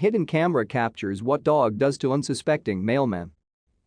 Hidden camera captures what dog does to unsuspecting mailman.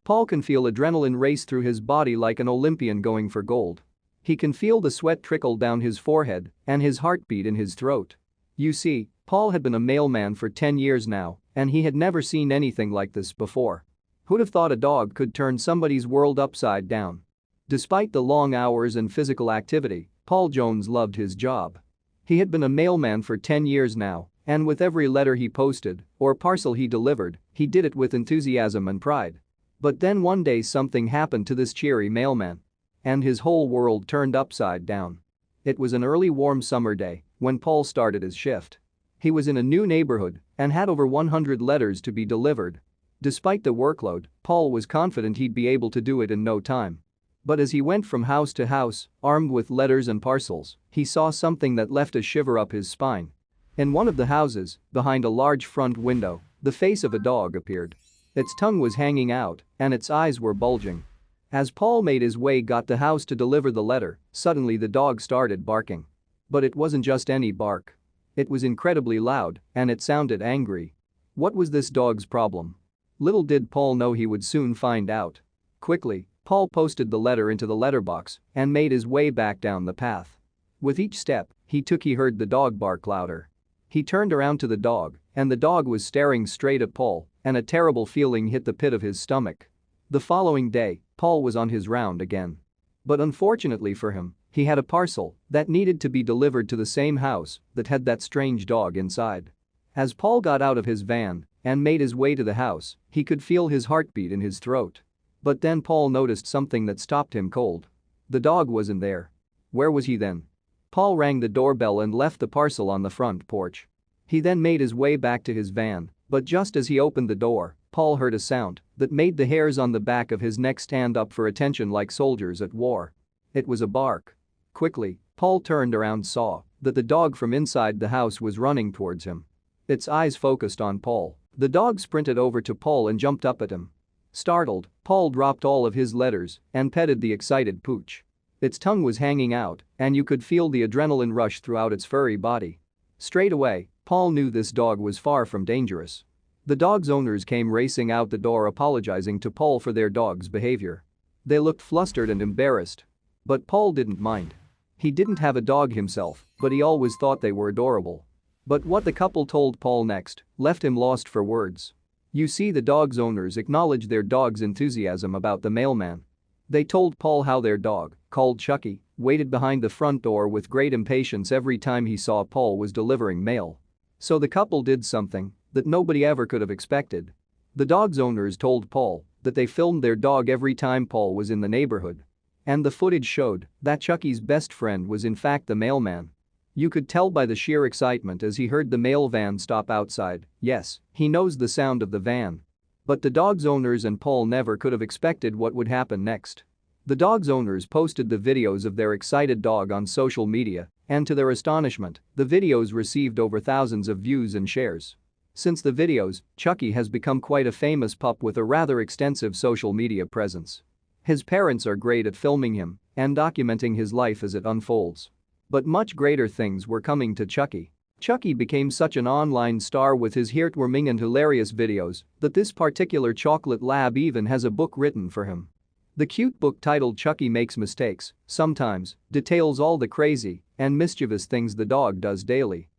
Paul can feel adrenaline race through his body like an Olympian going for gold. He can feel the sweat trickle down his forehead and his heartbeat in his throat. You see, Paul had been a mailman for 10 years now, and he had never seen anything like this before. Who'd have thought a dog could turn somebody's world upside down? Despite the long hours and physical activity, Paul Jones loved his job. He had been a mailman for 10 years now, and with every letter he posted or parcel he delivered, he did it with enthusiasm and pride. But then one day something happened to this cheery mailman. And his whole world turned upside down. It was an early warm summer day when Paul started his shift. He was in a new neighborhood and had over 100 letters to be delivered. Despite the workload, Paul was confident he'd be able to do it in no time. But as he went from house to house, armed with letters and parcels, he saw something that left a shiver up his spine. In one of the houses, behind a large front window, the face of a dog appeared. Its tongue was hanging out, and its eyes were bulging. As Paul made his way got the house to deliver the letter, suddenly the dog started barking. But it wasn't just any bark. It was incredibly loud, and it sounded angry. What was this dog's problem? Little did Paul know he would soon find out. Quickly, Paul posted the letter into the letterbox and made his way back down the path. With each step he took he heard the dog bark louder. He turned around to the dog, and the dog was staring straight at Paul, and a terrible feeling hit the pit of his stomach. The following day, Paul was on his round again. But unfortunately for him, he had a parcel that needed to be delivered to the same house that had that strange dog inside. As Paul got out of his van and made his way to the house, he could feel his heartbeat in his throat. But then Paul noticed something that stopped him cold. The dog wasn't there. Where was he then? Paul rang the doorbell and left the parcel on the front porch. He then made his way back to his van, but just as he opened the door, Paul heard a sound that made the hairs on the back of his neck stand up for attention like soldiers at war. It was a bark. Quickly, Paul turned around, saw that the dog from inside the house was running towards him. Its eyes focused on Paul. The dog sprinted over to Paul and jumped up at him. Startled, Paul dropped all of his letters and petted the excited pooch. Its tongue was hanging out, and you could feel the adrenaline rush throughout its furry body. Straight away, Paul knew this dog was far from dangerous. The dog's owners came racing out the door apologizing to Paul for their dog's behavior. They looked flustered and embarrassed. But Paul didn't mind. He didn't have a dog himself, but he always thought they were adorable. But what the couple told Paul next left him lost for words. You see, the dog's owners acknowledged their dog's enthusiasm about the mailman. They told Paul how their dog, called Chucky, waited behind the front door with great impatience every time he saw Paul was delivering mail. So the couple did something that nobody ever could have expected. The dog's owners told Paul that they filmed their dog every time Paul was in the neighborhood. And the footage showed that Chucky's best friend was in fact the mailman. You could tell by the sheer excitement as he heard the mail van stop outside. Yes, he knows the sound of the van. But the dog's owners and Paul never could have expected what would happen next. The dog's owners posted the videos of their excited dog on social media, and to their astonishment, the videos received over thousands of views and shares. Since the videos, Chucky has become quite a famous pup with a rather extensive social media presence. His parents are great at filming him and documenting his life as it unfolds. But much greater things were coming to Chucky. Chucky became such an online star with his heartwarming and hilarious videos that this particular chocolate lab even has a book written for him. The cute book titled Chucky Makes Mistakes Sometimes details all the crazy and mischievous things the dog does daily.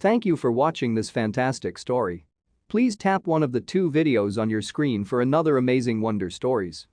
Thank you for watching this fantastic story. Please tap one of the 2 videos on your screen for another amazing Wonder Stories.